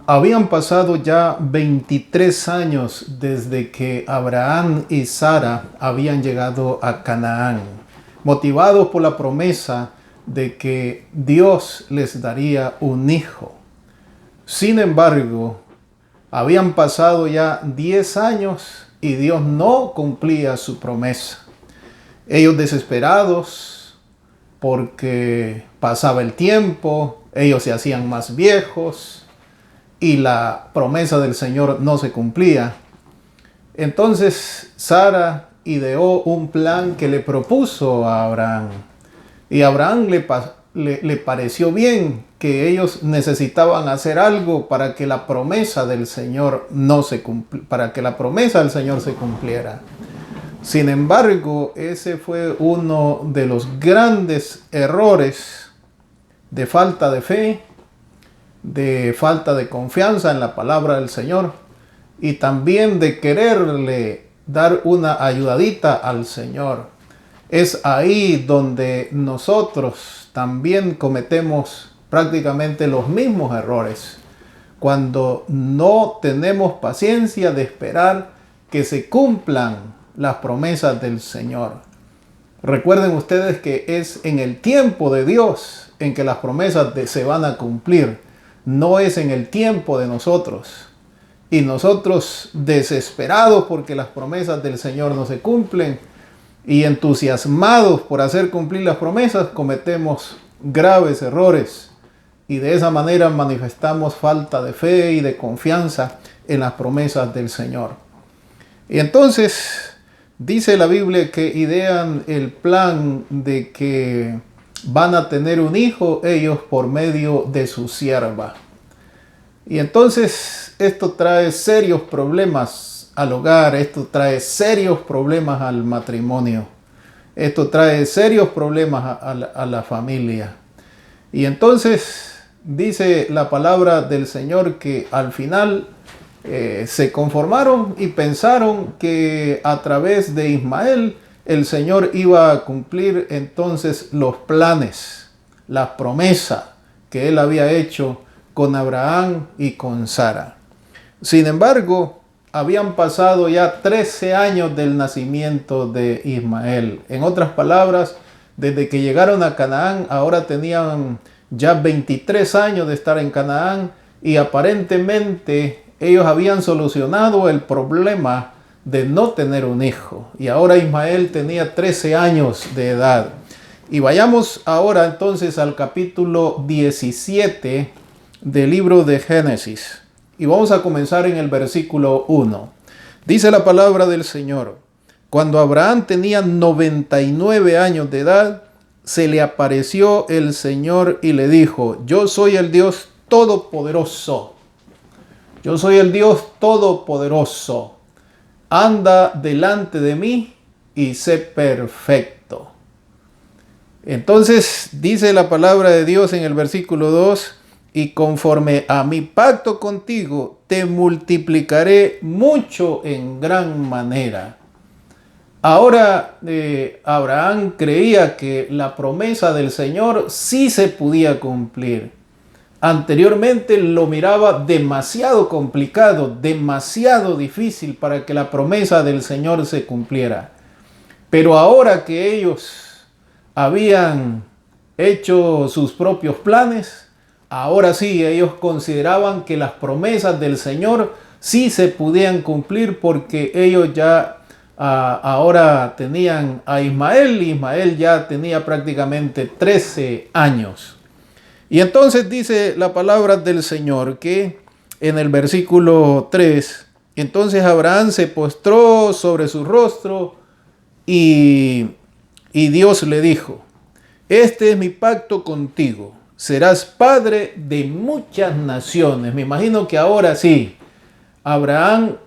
Habían pasado ya 23 años desde que Abraham y Sara habían llegado a Canaán, motivados por la promesa de que Dios les daría un hijo. Sin embargo, habían pasado ya 10 años y Dios no cumplía su promesa. Ellos desesperados porque pasaba el tiempo, ellos se hacían más viejos y la promesa del Señor no se cumplía. Entonces Sara ideó un plan que le propuso a Abraham. Y a Abraham le pareció bien que ellos necesitaban hacer algo para que la promesa del Señor para que la promesa del Señor se cumpliera. Sin embargo, ese fue uno de los grandes errores de falta de fe, de falta de confianza en la palabra del Señor y también de quererle dar una ayudadita al Señor. Es ahí donde nosotros también cometemos prácticamente los mismos errores, cuando no tenemos paciencia de esperar que se cumplan las promesas del Señor. Recuerden ustedes que es en el tiempo de Dios en que las promesas se van a cumplir. No es en el tiempo de nosotros. Y nosotros desesperados porque las promesas del Señor no se cumplen y entusiasmados por hacer cumplir las promesas, cometemos graves errores. Y de esa manera manifestamos falta de fe y de confianza en las promesas del Señor. Y entonces dice la Biblia que idean el plan de que van a tener un hijo ellos por medio de su sierva. Y entonces esto trae serios problemas al hogar, esto trae serios problemas al matrimonio, esto trae serios problemas a la familia. Y entonces dice la palabra del Señor que al final se conformaron y pensaron que a través de Ismael el Señor iba a cumplir entonces los planes, la promesa que él había hecho con Abraham y con Sara. Sin embargo, habían pasado ya 13 años del nacimiento de Ismael. En otras palabras, desde que llegaron a Canaán, ahora tenían ya 23 años de estar en Canaán y aparentemente ellos habían solucionado el problema de no tener un hijo. Y ahora Ismael tenía 13 años de edad. Y vayamos ahora entonces al capítulo 17 del libro de Génesis. Y vamos a comenzar en el versículo 1. Dice la palabra del Señor: cuando Abraham tenía 99 años de edad, se le apareció el Señor y le dijo: yo soy el Dios Todopoderoso. Yo soy el Dios Todopoderoso. Anda delante de mí y sé perfecto. Entonces dice la palabra de Dios en el versículo 2: y conforme a mi pacto contigo, te multiplicaré mucho en gran manera. Ahora Abraham creía que la promesa del Señor sí se podía cumplir. Anteriormente lo miraba demasiado complicado, demasiado difícil para que la promesa del Señor se cumpliera. Pero ahora que ellos habían hecho sus propios planes, ahora sí, ellos consideraban que las promesas del Señor sí se podían cumplir porque ellos ya ahora tenían a Ismael y Ismael ya tenía prácticamente 13 años. Y entonces dice la palabra del Señor que en el versículo 3, entonces Abraham se postró sobre su rostro y Dios le dijo: este es mi pacto contigo. Serás padre de muchas naciones. Me imagino que ahora sí, Abraham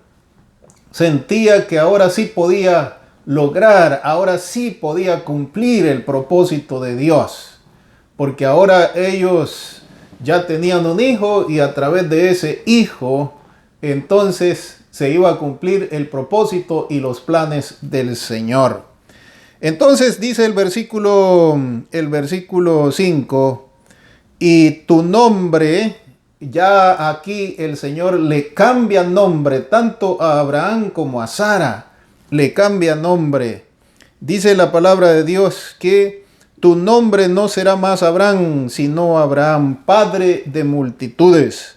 sentía que ahora sí podía lograr, ahora sí podía cumplir el propósito de Dios. Porque ahora ellos ya tenían un hijo y a través de ese hijo, entonces se iba a cumplir el propósito y los planes del Señor. Entonces dice el versículo 5: y tu nombre ya aquí el Señor le cambia nombre tanto a Abraham como a Sara. Le cambia nombre. Dice la palabra de Dios que tu nombre no será más Abraham, sino Abraham, padre de multitudes,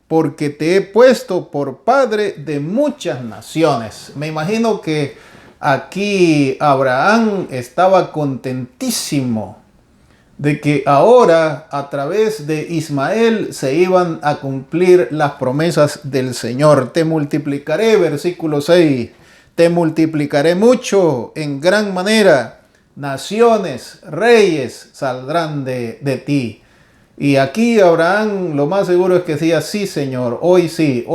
porque te he puesto por padre de muchas naciones. Me imagino que aquí Abraham estaba contentísimo de que ahora a través de Ismael se iban a cumplir las promesas del Señor. Te multiplicaré, versículo 6, te multiplicaré mucho en gran manera. Naciones, reyes saldrán de ti. Y aquí Abraham lo más seguro es que decía, sí Señor, hoy sí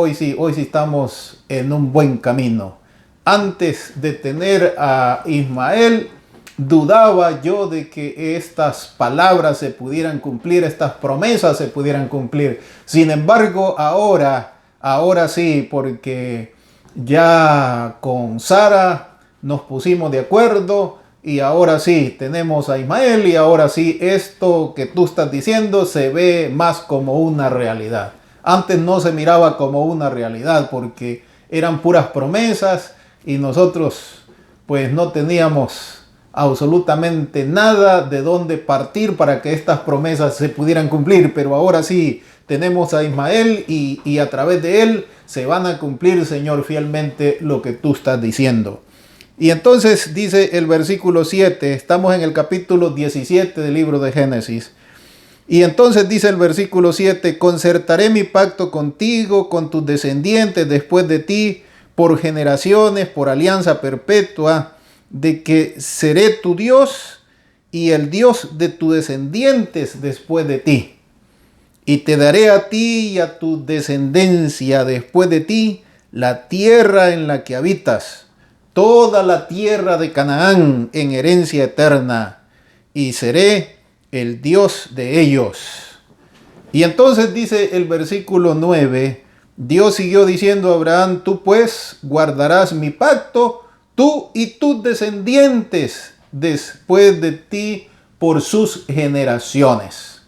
estamos en un buen camino. Antes de tener a Ismael, dudaba yo de que estas palabras se pudieran cumplir, estas promesas se pudieran cumplir. Sin embargo, ahora sí, porque ya con Sara nos pusimos de acuerdo y ahora sí tenemos a Ismael y ahora sí esto que tú estás diciendo se ve más como una realidad. Antes no se miraba como una realidad porque eran puras promesas y nosotros pues no teníamos absolutamente nada de dónde partir para que estas promesas se pudieran cumplir, pero ahora sí tenemos a Ismael y a través de él se van a cumplir, Señor, fielmente lo que tú estás diciendo. Y entonces dice el versículo 7, estamos en el capítulo 17 del libro de Génesis, y entonces dice el versículo 7, concertaré mi pacto contigo, con tus descendientes después de ti, por generaciones, por alianza perpetua, de que seré tu Dios y el Dios de tus descendientes después de ti. Y te daré a ti y a tu descendencia después de ti la tierra en la que habitas, toda la tierra de Canaán en herencia eterna, y seré el Dios de ellos. Y entonces dice el versículo 9, Dios siguió diciendo a Abraham, tú pues guardarás mi pacto, tú y tus descendientes después de ti por sus generaciones.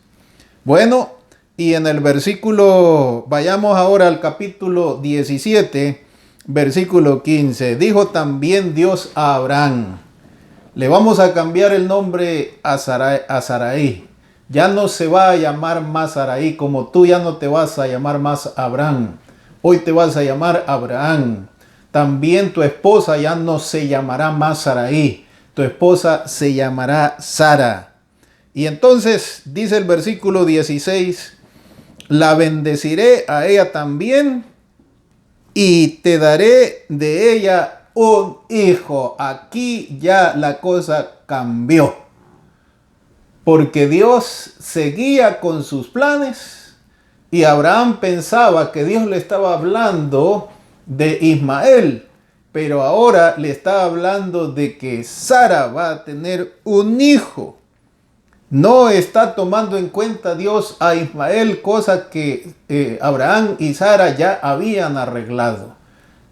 Bueno, y en el versículo, vayamos ahora al capítulo 17, versículo 15. Dijo también Dios a Abraham, le vamos a cambiar el nombre a Sarai. Ya no se va a llamar más Sarai, como tú ya no te vas a llamar más Abraham. Hoy te vas a llamar Abraham. También tu esposa ya no se llamará más Sarai, tu esposa se llamará Sara. Y entonces dice el versículo 16, la bendeciré a ella también y te daré de ella un hijo. Aquí ya la cosa cambió, porque Dios seguía con sus planes y Abraham pensaba que Dios le estaba hablando de Ismael, pero ahora le está hablando de que Sara va a tener un hijo. No está tomando en cuenta Dios a Ismael, cosa que Abraham y Sara ya habían arreglado.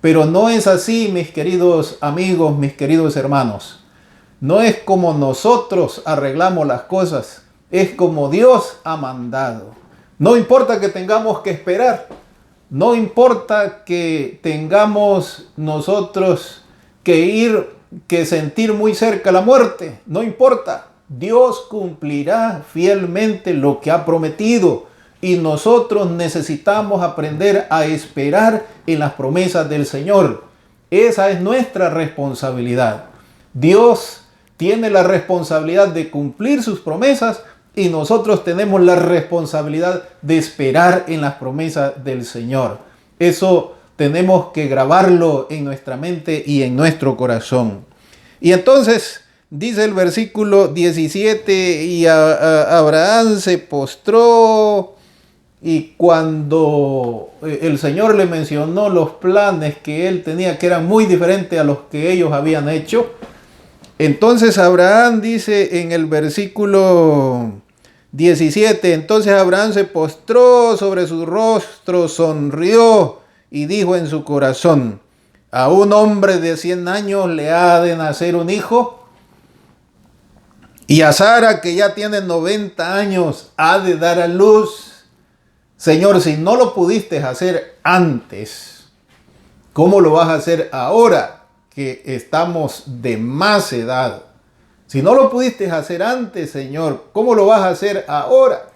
Pero no es así, mis queridos amigos, mis queridos hermanos. No es como nosotros arreglamos las cosas, es como Dios ha mandado. No importa que tengamos que esperar. No importa que tengamos nosotros que sentir muy cerca la muerte. No importa. Dios cumplirá fielmente lo que ha prometido. Y nosotros necesitamos aprender a esperar en las promesas del Señor. Esa es nuestra responsabilidad. Dios tiene la responsabilidad de cumplir sus promesas y nosotros tenemos la responsabilidad de esperar en las promesas del Señor. Eso tenemos que grabarlo en nuestra mente y en nuestro corazón. Y entonces dice el versículo 17, y Abraham se postró, y cuando el Señor le mencionó los planes que él tenía, que eran muy diferentes a los que ellos habían hecho, entonces Abraham dice en el versículo 17, entonces Abraham se postró sobre su rostro, sonrió y dijo en su corazón, ¿a un hombre de 100 años le ha de nacer un hijo? Y a Sara, que ya tiene 90 años, ha de dar a luz. Señor, si no lo pudiste hacer antes, ¿cómo lo vas a hacer ahora que estamos de más edad? Si no lo pudiste hacer antes, Señor, ¿cómo lo vas a hacer ahora?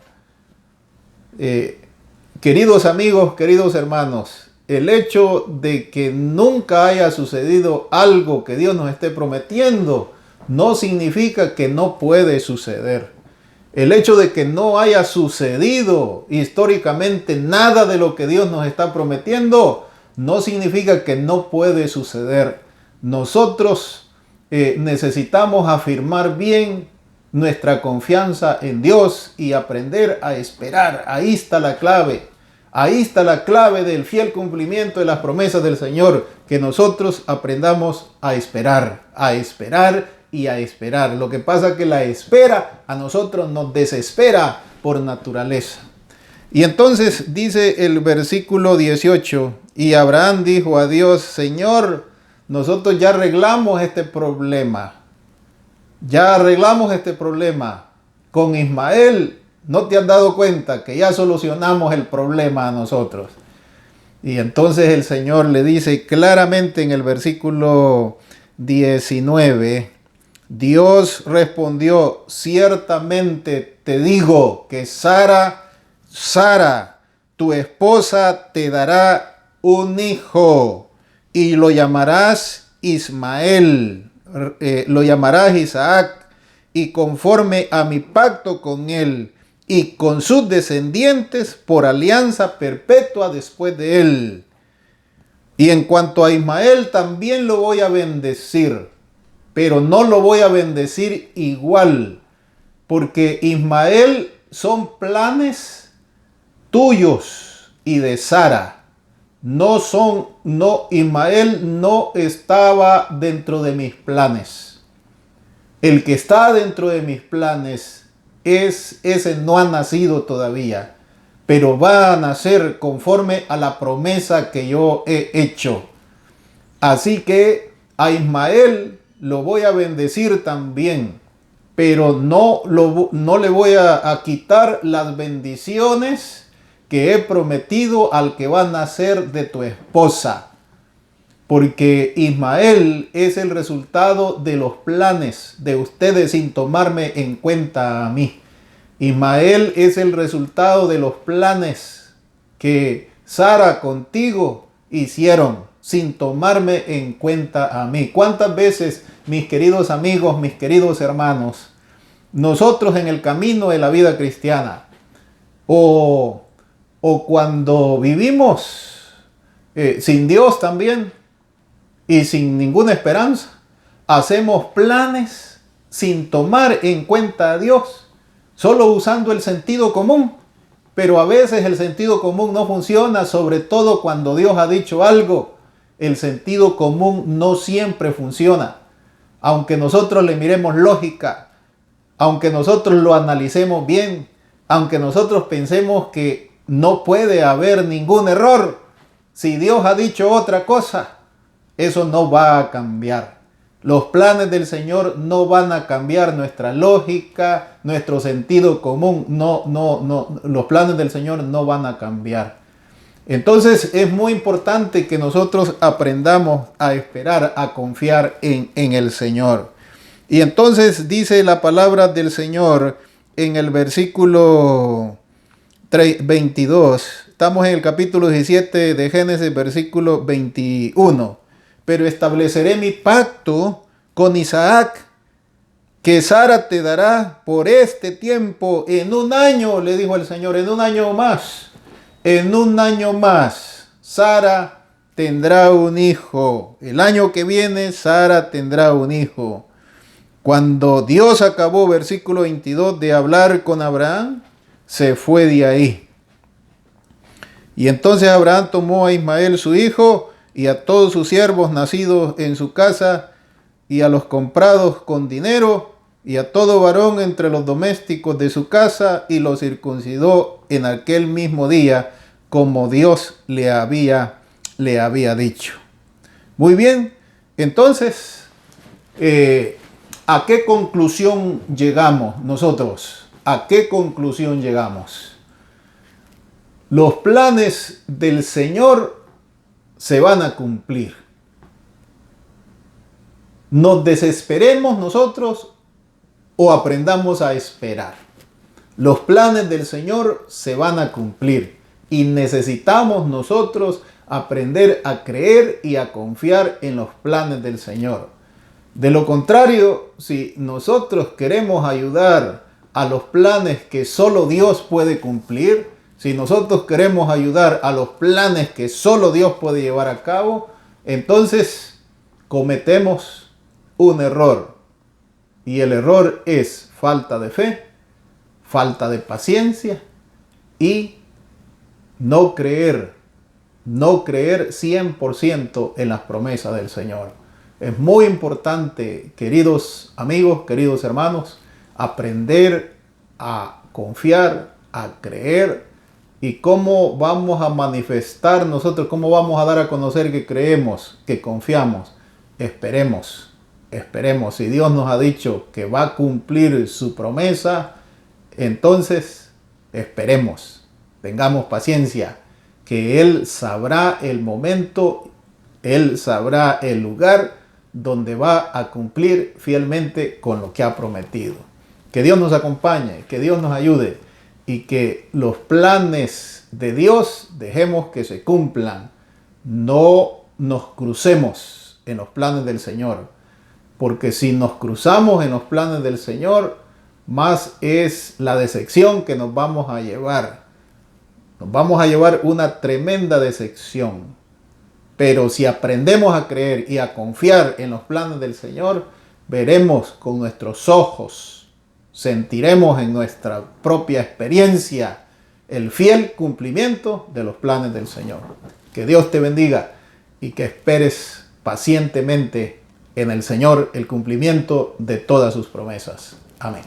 Queridos amigos, queridos hermanos, el hecho de que nunca haya sucedido algo que Dios nos esté prometiendo no significa que no puede suceder. El hecho de que no haya sucedido históricamente nada de lo que Dios nos está prometiendo no significa que no puede suceder. Nosotros necesitamos afirmar bien nuestra confianza en Dios y aprender a esperar. Ahí está la clave. Ahí está la clave del fiel cumplimiento de las promesas del Señor, que nosotros aprendamos a esperar y a esperar. Lo que pasa es que la espera a nosotros nos desespera por naturaleza. Y entonces dice el versículo 18, y Abraham dijo a Dios, Señor, nosotros ya arreglamos este problema. Ya arreglamos este problema con Ismael. ¿No te has dado cuenta que ya solucionamos el problema a nosotros? Y entonces el Señor le dice claramente en el versículo 19, Dios respondió, ciertamente te digo que Sara, tu esposa te dará un hijo y lo llamarás Ismael, lo llamarás Isaac, y conforme a mi pacto con él y con sus descendientes por alianza perpetua después de él. Y en cuanto a Ismael, también lo voy a bendecir, pero no lo voy a bendecir igual, porque Ismael son planes tuyos y de Sara. Ismael no estaba dentro de mis planes. El que está dentro de mis planes ese no ha nacido todavía, pero va a nacer conforme a la promesa que yo he hecho. Así que a Ismael lo voy a bendecir también, pero no le voy a quitar las bendiciones que he prometido al que va a nacer de tu esposa. Porque Ismael es el resultado de los planes de ustedes sin tomarme en cuenta a mí. Ismael es el resultado de los planes que Sara contigo hicieron sin tomarme en cuenta a mí. ¿Cuántas veces, mis queridos amigos, mis queridos hermanos, nosotros en el camino de la vida cristiana o cuando vivimos sin Dios también, y sin ninguna esperanza, hacemos planes sin tomar en cuenta a Dios, solo usando el sentido común? Pero a veces el sentido común no funciona, sobre todo cuando Dios ha dicho algo. El sentido común no siempre funciona. Aunque nosotros le miremos lógica, aunque nosotros lo analicemos bien, aunque nosotros pensemos que no puede haber ningún error, si Dios ha dicho otra cosa, eso no va a cambiar. Los planes del Señor no van a cambiar nuestra lógica, nuestro sentido común. No, los planes del Señor no van a cambiar. Entonces es muy importante que nosotros aprendamos a esperar, a confiar en el Señor. Y entonces dice la palabra del Señor en el versículo 22. Estamos en el capítulo 17 de Génesis, versículo 21. Pero estableceré mi pacto con Isaac, que Sara te dará por este tiempo. En un año, le dijo el Señor, en un año más. En un año más, Sara tendrá un hijo. El año que viene, Sara tendrá un hijo. Cuando Dios acabó, versículo 22, de hablar con Abraham, se fue de ahí. Y entonces Abraham tomó a Ismael su hijo y a todos sus siervos nacidos en su casa y a los comprados con dinero y a todo varón entre los domésticos de su casa, y los circuncidó en aquel mismo día, como Dios le había dicho. Muy bien, entonces, ¿a qué conclusión llegamos nosotros? ¿A qué conclusión llegamos? Los planes del Señor se van a cumplir. Nos desesperemos nosotros o aprendamos a esperar. Los planes del Señor se van a cumplir y necesitamos nosotros aprender a creer y a confiar en los planes del Señor. De lo contrario, si nosotros queremos ayudar a los planes que solo Dios puede cumplir, si nosotros queremos ayudar a los planes que solo Dios puede llevar a cabo, entonces cometemos un error. Y el error es falta de fe, falta de paciencia y no creer 100% en las promesas del Señor. Es muy importante, queridos amigos, queridos hermanos, aprender a confiar, a creer. ¿Y cómo vamos a manifestar nosotros? ¿Cómo vamos a dar a conocer que creemos, que confiamos? Esperemos. Si Dios nos ha dicho que va a cumplir su promesa, entonces esperemos. Tengamos paciencia, que Él sabrá el momento, Él sabrá el lugar donde va a cumplir fielmente con lo que ha prometido. Que Dios nos acompañe, que Dios nos ayude y que los planes de Dios dejemos que se cumplan. No nos crucemos en los planes del Señor, porque si nos cruzamos en los planes del Señor, más es la decepción que nos vamos a llevar. Nos vamos a llevar una tremenda decepción. Pero si aprendemos a creer y a confiar en los planes del Señor, veremos con nuestros ojos, sentiremos en nuestra propia experiencia el fiel cumplimiento de los planes del Señor. Que Dios te bendiga y que esperes pacientemente en el Señor el cumplimiento de todas sus promesas. Amén.